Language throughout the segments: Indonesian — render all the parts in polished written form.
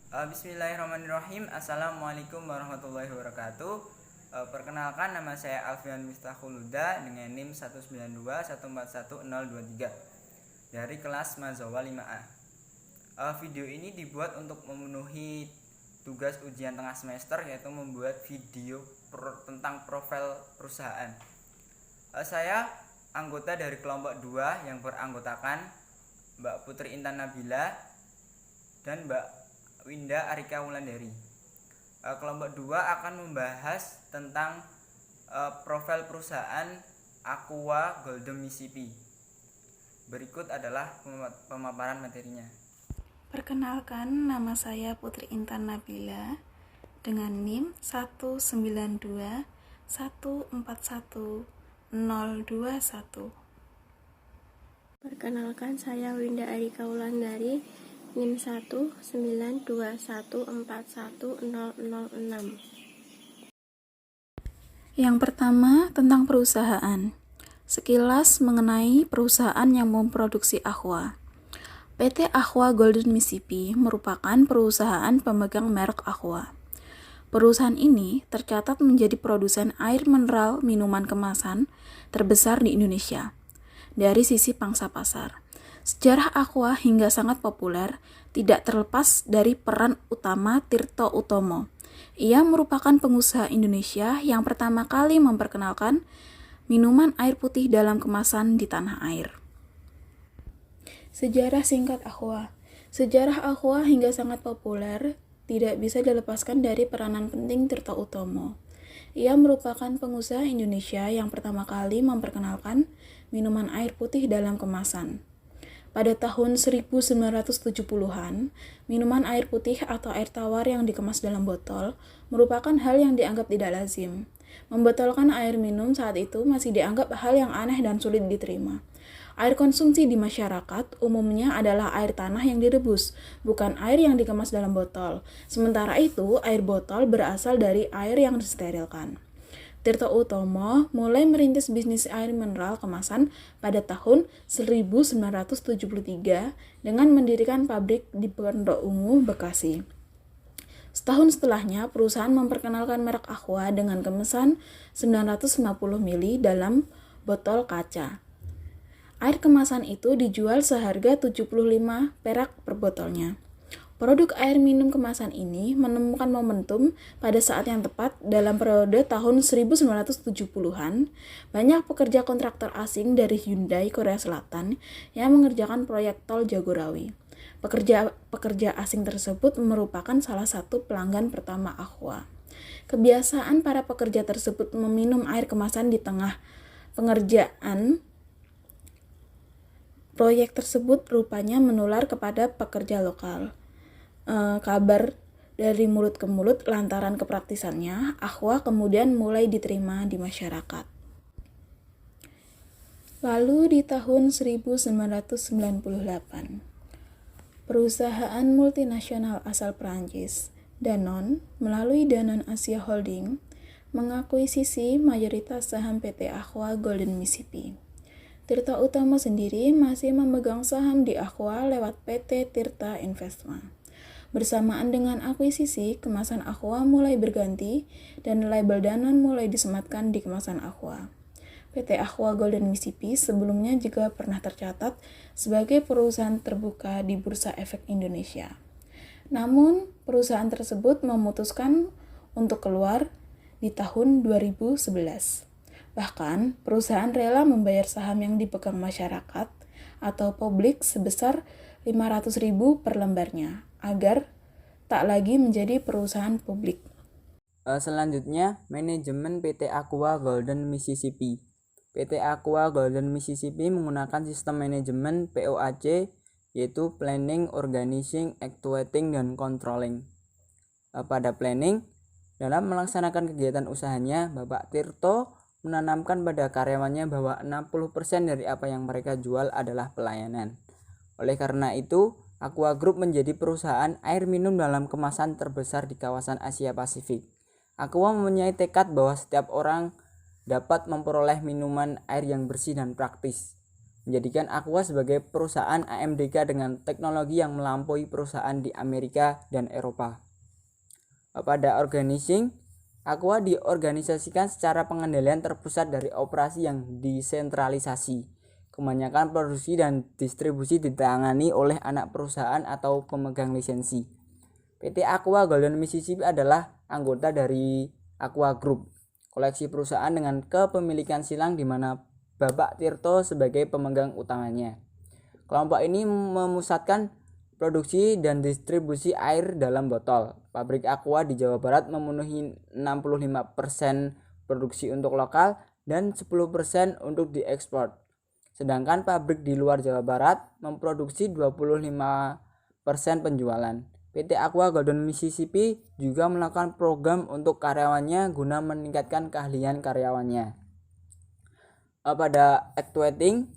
Bismillahirrahmanirrahim. Assalamualaikum warahmatullahi wabarakatuh. Perkenalkan, nama saya Alfian Miftahuluda dengan NIM 192141023 dari kelas Mazawa 5A. Video ini dibuat untuk memenuhi tugas ujian tengah semester, yaitu membuat video tentang profil perusahaan. Saya anggota dari kelompok 2 yang beranggotakan Mbak Putri Intan Nabila dan Mbak Winda Arika Wulandari. Kelompok 2 akan membahas tentang profil perusahaan Aqua Golden Mississippi. Berikut adalah pemaparan materinya. Perkenalkan, nama saya Putri Intan Nabila dengan NIM 192141021. Perkenalkan, saya Winda Arika Wulandari, NIM 192141006. Yang pertama, tentang perusahaan. Sekilas mengenai perusahaan yang memproduksi aqua. PT Aqua Golden Mississippi merupakan perusahaan pemegang merek Aqua. Perusahaan ini tercatat menjadi produsen air mineral minuman kemasan terbesar di Indonesia dari sisi pangsa pasar. Sejarah Aqua hingga sangat populer tidak terlepas dari peran utama Tirto Utomo. Ia merupakan pengusaha Indonesia yang pertama kali memperkenalkan minuman air putih dalam kemasan di tanah air. Sejarah singkat Aqua. Sejarah Aqua hingga sangat populer tidak bisa dilepaskan dari peranan penting Tirto Utomo. Ia merupakan pengusaha Indonesia yang pertama kali memperkenalkan minuman air putih dalam kemasan. Pada tahun 1970-an, minuman air putih atau air tawar yang dikemas dalam botol merupakan hal yang dianggap tidak lazim. Membotolkan air minum saat itu masih dianggap hal yang aneh dan sulit diterima. Air konsumsi di masyarakat umumnya adalah air tanah yang direbus, bukan air yang dikemas dalam botol. Sementara itu, air botol berasal dari air yang disterilkan. Tirto Utomo mulai merintis bisnis air mineral kemasan pada tahun 1973 dengan mendirikan pabrik di Pondok Ungu, Bekasi. Setahun setelahnya, perusahaan memperkenalkan merek Aqua dengan kemasan 950 ml dalam botol kaca. Air kemasan itu dijual seharga 75 perak per botolnya. Produk air minum kemasan ini menemukan momentum pada saat yang tepat dalam periode tahun 1970-an. Banyak pekerja kontraktor asing dari Hyundai Korea Selatan yang mengerjakan proyek tol Jagorawi. Pekerja asing tersebut merupakan salah satu pelanggan pertama Aqua. Kebiasaan para pekerja tersebut meminum air kemasan di tengah pengerjaan proyek tersebut rupanya menular kepada pekerja lokal. Kabar dari mulut ke mulut lantaran kepraktisannya, Aqua kemudian mulai diterima di masyarakat. Lalu di tahun 1998, perusahaan multinasional asal Prancis, Danone, melalui Danone Asia Holding, mengakuisisi mayoritas saham PT Aqua Golden Mississippi. Tirto Utomo sendiri masih memegang saham di Aqua lewat PT Tirta Investma. Bersamaan dengan akuisisi, kemasan Aqua mulai berganti dan label Danone mulai disematkan di kemasan Aqua. PT Aqua Golden Mississippi sebelumnya juga pernah tercatat sebagai perusahaan terbuka di Bursa Efek Indonesia. Namun, perusahaan tersebut memutuskan untuk keluar di tahun 2011. Bahkan, perusahaan rela membayar saham yang dipegang masyarakat atau publik sebesar 500.000 per lembarnya, agar tak lagi menjadi perusahaan publik. Selanjutnya, manajemen PT Aqua Golden Mississippi. PT Aqua Golden Mississippi menggunakan sistem manajemen POAC, yaitu Planning, Organizing, Actuating, dan Controlling. Pada planning, dalam melaksanakan kegiatan usahanya, Bapak Tirto menanamkan pada karyawannya bahwa 60% dari apa yang mereka jual adalah pelayanan. Oleh karena itu, Aqua Group menjadi perusahaan air minum dalam kemasan terbesar di kawasan Asia Pasifik. Aqua mempunyai tekad bahwa setiap orang dapat memperoleh minuman air yang bersih dan praktis. menjadikan Aqua sebagai perusahaan AMDK dengan teknologi yang melampaui perusahaan di Amerika dan Eropa. Pada organizing, Aqua diorganisasikan secara pengendalian terpusat dari operasi yang desentralisasi. Kebanyakan produksi dan distribusi ditangani oleh anak perusahaan atau pemegang lisensi. PT Aqua Golden Mississippi adalah anggota dari Aqua Group, koleksi perusahaan dengan kepemilikan silang di mana Bapak Tirto sebagai pemegang utamanya. Kelompok ini memusatkan produksi dan distribusi air dalam botol. Pabrik Aqua di Jawa Barat memenuhi 65% produksi untuk lokal dan 10% untuk diekspor. Sedangkan pabrik di luar Jawa Barat memproduksi 25% penjualan. PT Aqua Golden Mississippi juga melakukan program untuk karyawannya guna meningkatkan keahlian karyawannya. Pada actuating,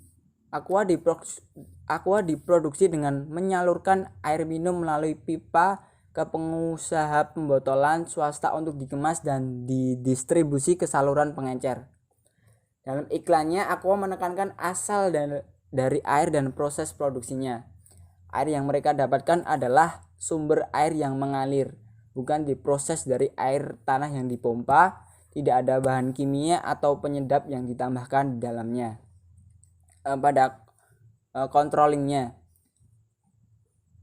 Aqua diproduksi dengan menyalurkan air minum melalui pipa ke pengusaha pembotolan swasta untuk dikemas dan didistribusi ke saluran pengencer. Dalam iklannya, Aqua menekankan asal dari air dan proses produksinya. Air yang mereka dapatkan adalah sumber air yang mengalir, bukan diproses dari air tanah yang dipompa. Tidak ada bahan kimia atau penyedap yang ditambahkan di dalamnya. Pada controllingnya,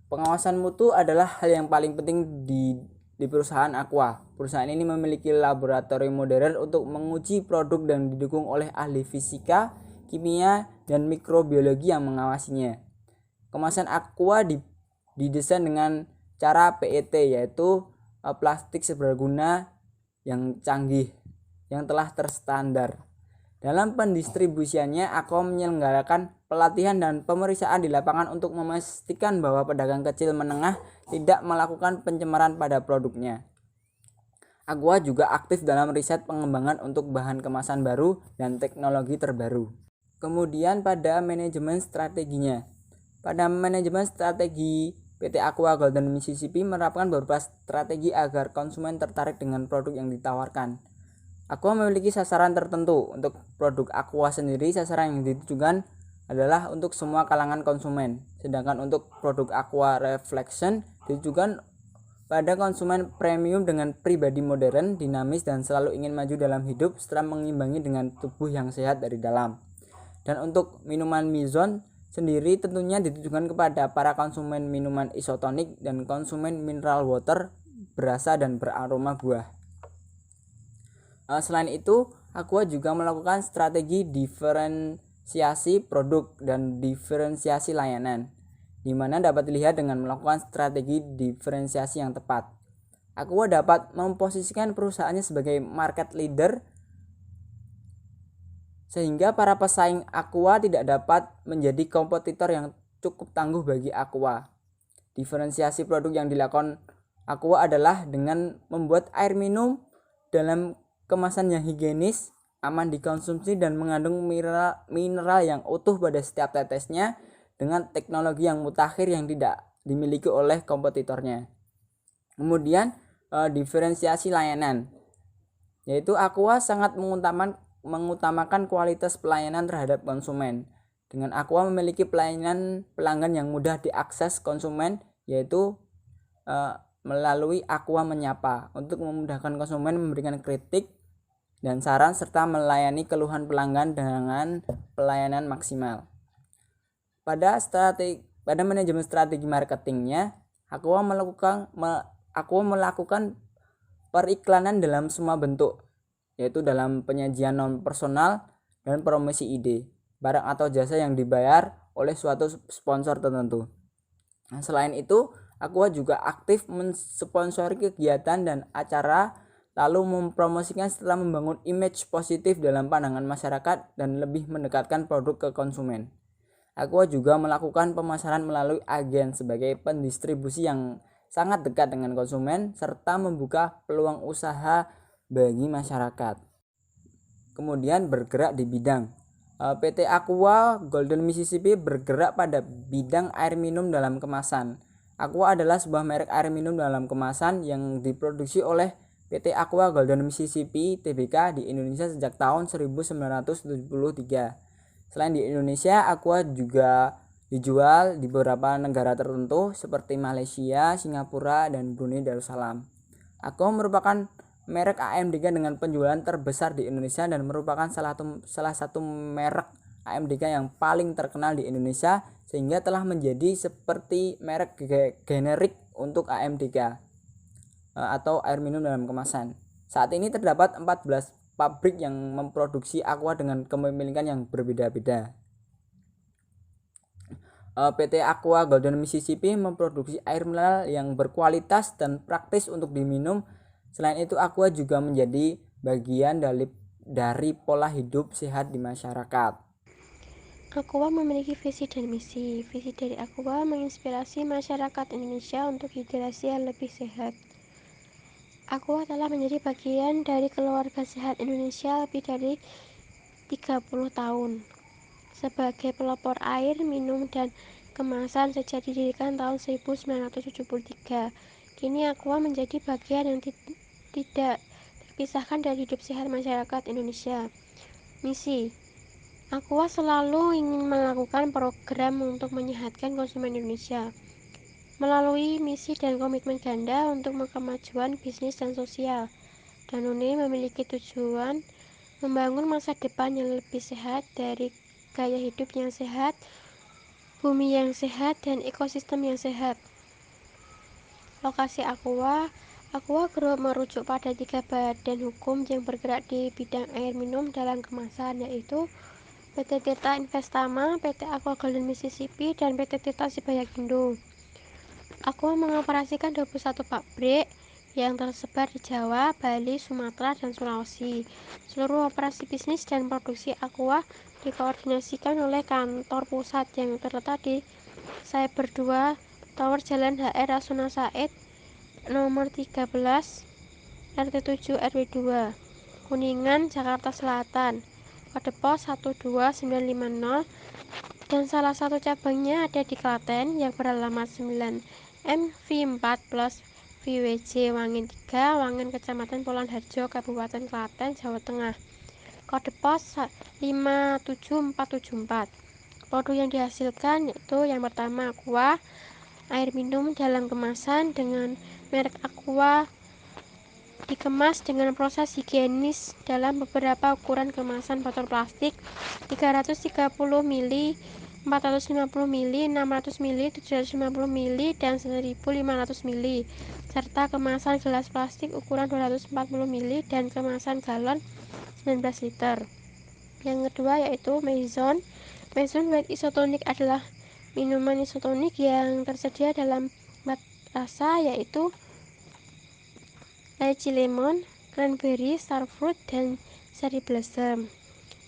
pengawasan mutu adalah hal yang paling penting di perusahaan Aqua. Perusahaan ini memiliki laboratorium modern untuk menguji produk dan didukung oleh ahli fisika, kimia, dan mikrobiologi yang mengawasinya. Kemasan Aqua didesain dengan cara PET, yaitu plastik serbaguna yang canggih yang telah terstandar. Dalam pendistribusiannya, Aqua menyelenggarakan pelatihan dan pemeriksaan di lapangan untuk memastikan bahwa pedagang kecil menengah tidak melakukan pencemaran pada produknya. Aqua juga aktif dalam riset pengembangan untuk bahan kemasan baru dan teknologi terbaru. Kemudian pada manajemen strateginya. Pada manajemen strategi, PT Aqua Golden Mississippi menerapkan beberapa strategi agar konsumen tertarik dengan produk yang ditawarkan. Aqua memiliki sasaran tertentu. Untuk produk Aqua sendiri, sasaran yang ditujukan adalah untuk semua kalangan konsumen. Sedangkan untuk produk Aqua Reflection ditujukan pada konsumen premium dengan pribadi modern, dinamis, dan selalu ingin maju dalam hidup setelah mengimbangi dengan tubuh yang sehat dari dalam. Dan untuk minuman Mizone sendiri tentunya ditujukan kepada para konsumen minuman isotonik dan konsumen mineral water berasa dan beraroma buah. Selain itu, Aqua juga melakukan strategi diferensiasi produk dan diferensiasi layanan, di mana dapat dilihat dengan melakukan strategi diferensiasi yang tepat. Aqua dapat memposisikan perusahaannya sebagai market leader sehingga para pesaing Aqua tidak dapat menjadi kompetitor yang cukup tangguh bagi Aqua. Diferensiasi produk yang dilakukan Aqua adalah dengan membuat air minum dalam kemasan yang higienis, aman dikonsumsi, dan mengandung mineral yang utuh pada setiap tetesnya dengan teknologi yang mutakhir yang tidak dimiliki oleh kompetitornya. Kemudian diferensiasi layanan, yaitu Aqua sangat mengutamakan kualitas pelayanan terhadap konsumen. Dengan Aqua memiliki pelayanan pelanggan yang mudah diakses konsumen, yaitu melalui Aqua Menyapa untuk memudahkan konsumen memberikan kritik dan saran serta melayani keluhan pelanggan dengan pelayanan maksimal. Pada manajemen strategi marketingnya, Aqua melakukan periklanan dalam semua bentuk, yaitu dalam penyajian non personal dan promosi ide, barang atau jasa yang dibayar oleh suatu sponsor tertentu. Selain itu, Aqua juga aktif mensponsori kegiatan dan acara, lalu mempromosikan setelah membangun image positif dalam pandangan masyarakat dan lebih mendekatkan produk ke konsumen. Aqua juga melakukan pemasaran melalui agen sebagai pendistribusi yang sangat dekat dengan konsumen serta membuka peluang usaha bagi masyarakat. Kemudian bergerak di bidang. PT Aqua Golden Mississippi bergerak pada bidang air minum dalam kemasan. Aqua adalah sebuah merek air minum dalam kemasan yang diproduksi oleh PT Aqua Golden Mississippi Tbk di Indonesia sejak tahun 1973. Selain di Indonesia, Aqua juga dijual di beberapa negara tertentu seperti Malaysia, Singapura, dan Brunei Darussalam. Aqua merupakan merek AMDK dengan penjualan terbesar di Indonesia dan merupakan salah satu merek AMDK yang paling terkenal di Indonesia sehingga telah menjadi seperti merek generik untuk AMDK atau air minum dalam kemasan. Saat ini terdapat 14 pabrik yang memproduksi Aqua dengan kepemilikan yang berbeda-beda. PT Aqua Golden Mississippi memproduksi air mineral yang berkualitas dan praktis untuk diminum. Selain itu, Aqua juga menjadi bagian dari pola hidup sehat di masyarakat. Aqua memiliki visi dan misi. Visi dari Aqua menginspirasi masyarakat Indonesia untuk hidrasi yang lebih sehat. Aqua telah menjadi bagian dari keluarga sehat Indonesia lebih dari 30 tahun. Sebagai pelopor air minum dan kemasan sejak didirikan tahun 1973. Kini Aqua menjadi bagian yang tidak terpisahkan dari hidup sehat masyarakat Indonesia. Misi Aqua selalu ingin melakukan program untuk menyehatkan konsumen Indonesia melalui misi dan komitmen ganda untuk kemajuan bisnis dan sosial. Danone memiliki tujuan membangun masa depan yang lebih sehat dari gaya hidup yang sehat, bumi yang sehat, dan ekosistem yang sehat. Lokasi Aqua Group merujuk pada 3 badan hukum yang bergerak di bidang air minum dalam kemasan, yaitu PT Tirta Investama, PT Aqua Golden Mississippi, dan PT Tirta Sibayakindo. Aqua mengoperasikan 21 pabrik yang tersebar di Jawa, Bali, Sumatera, dan Sulawesi. Seluruh operasi bisnis dan produksi Aqua dikoordinasikan oleh kantor pusat yang terletak di Cyber 2 Tower Jalan HR Rasuna Said nomor 13 RT 7 RW 2 Kuningan, Jakarta Selatan. Kode pos 12950 dan salah satu cabangnya ada di Klaten yang beralamat 9 MV4 plus VWJ Wangen 3, Wangen, Kecamatan Polanharjo, Kabupaten Klaten, Jawa Tengah. Kode pos 57474. Produk yang dihasilkan yaitu yang pertama Aqua, air minum dalam kemasan dengan merek Aqua dikemas dengan proses higienis dalam beberapa ukuran kemasan botol plastik 330 ml, 450 ml, 600 ml, 750 ml, dan 1500 ml, serta kemasan gelas plastik ukuran 240 ml dan kemasan galon 19 liter. Yang kedua yaitu Maison. Maison White Isotonic adalah minuman isotonik yang tersedia dalam 4 rasa yaitu lychee lemon, cranberry, starfruit, dan cherry blossom.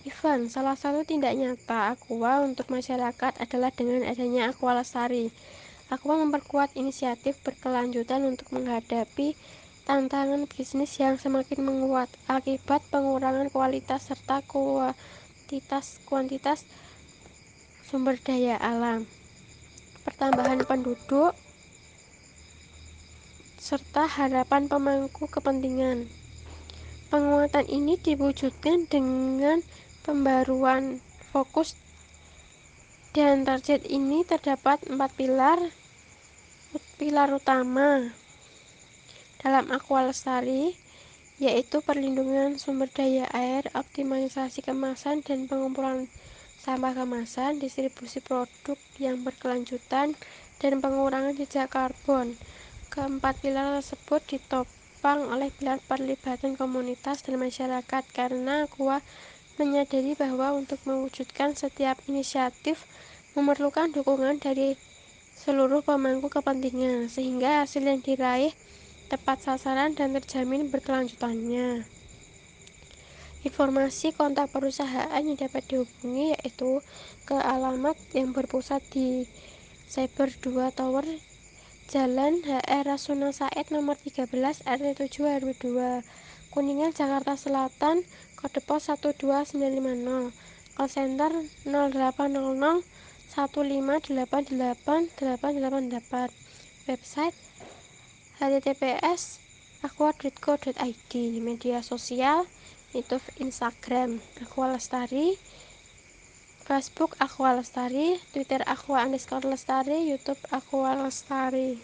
Event, salah satu tindak nyata Aqua untuk masyarakat adalah dengan adanya Aqua Lestari. Aqua memperkuat inisiatif berkelanjutan untuk menghadapi tantangan bisnis yang semakin menguat akibat pengurangan kualitas serta kuantitas sumber daya alam, pertambahan penduduk, serta harapan pemangku kepentingan. Penguatan ini diwujudkan dengan pembaruan fokus dan target. Ini terdapat 4 pilar utama dalam Aqua Lestari, yaitu perlindungan sumber daya air, optimalisasi kemasan dan pengumpulan sampah kemasan, distribusi produk yang berkelanjutan, dan pengurangan jejak karbon. Keempat pilar tersebut ditopang oleh pilar perlibatan komunitas dan masyarakat karena Aqua menyadari bahwa untuk mewujudkan setiap inisiatif memerlukan dukungan dari seluruh pemangku kepentingan sehingga hasil yang diraih tepat sasaran dan terjamin berkelanjutannya. Informasi kontak perusahaan yang dapat dihubungi yaitu ke alamat yang berpusat di Cyber 2 Tower Jalan HR Rasuna Said nomor 13 RT 7 RW 2 Kuningan, Jakarta Selatan. Kode pos 12950. Call center 0800 1588888. Website https://aqua.co.id. Media sosial itu Instagram Aqua Lestari, Facebook Aqua Lestari, Twitter Aqua_Lestari, YouTube Aqua Lestari.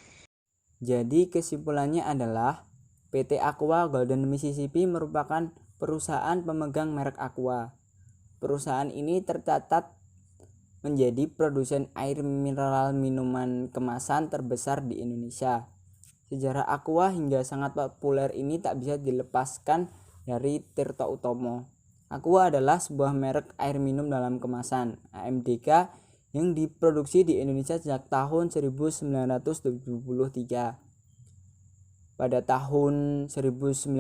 Jadi kesimpulannya adalah PT Aqua Golden Mississippi merupakan perusahaan pemegang merek Aqua. Perusahaan ini tercatat menjadi produsen air mineral minuman kemasan terbesar di Indonesia. Sejarah Aqua hingga sangat populer ini tak bisa dilepaskan dari Tirto Utomo. Aqua adalah sebuah merek air minum dalam kemasan AMDK yang diproduksi di Indonesia sejak tahun 1973. Pada tahun 1998,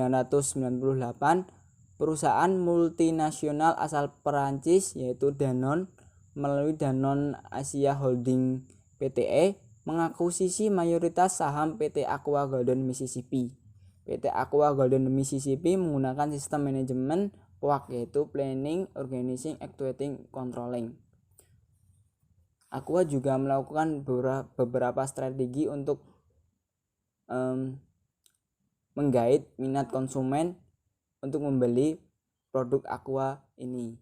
perusahaan multinasional asal Perancis yaitu Danone melalui Danone Asia Holding Pte. Mengakuisisi mayoritas saham PT Aqua Golden Mississippi. PT Aqua Golden Mississippi menggunakan sistem manajemen POAC yaitu Planning, Organizing, Executing, Controlling. Aqua juga melakukan beberapa strategi untuk menggait minat konsumen untuk membeli produk Aqua ini.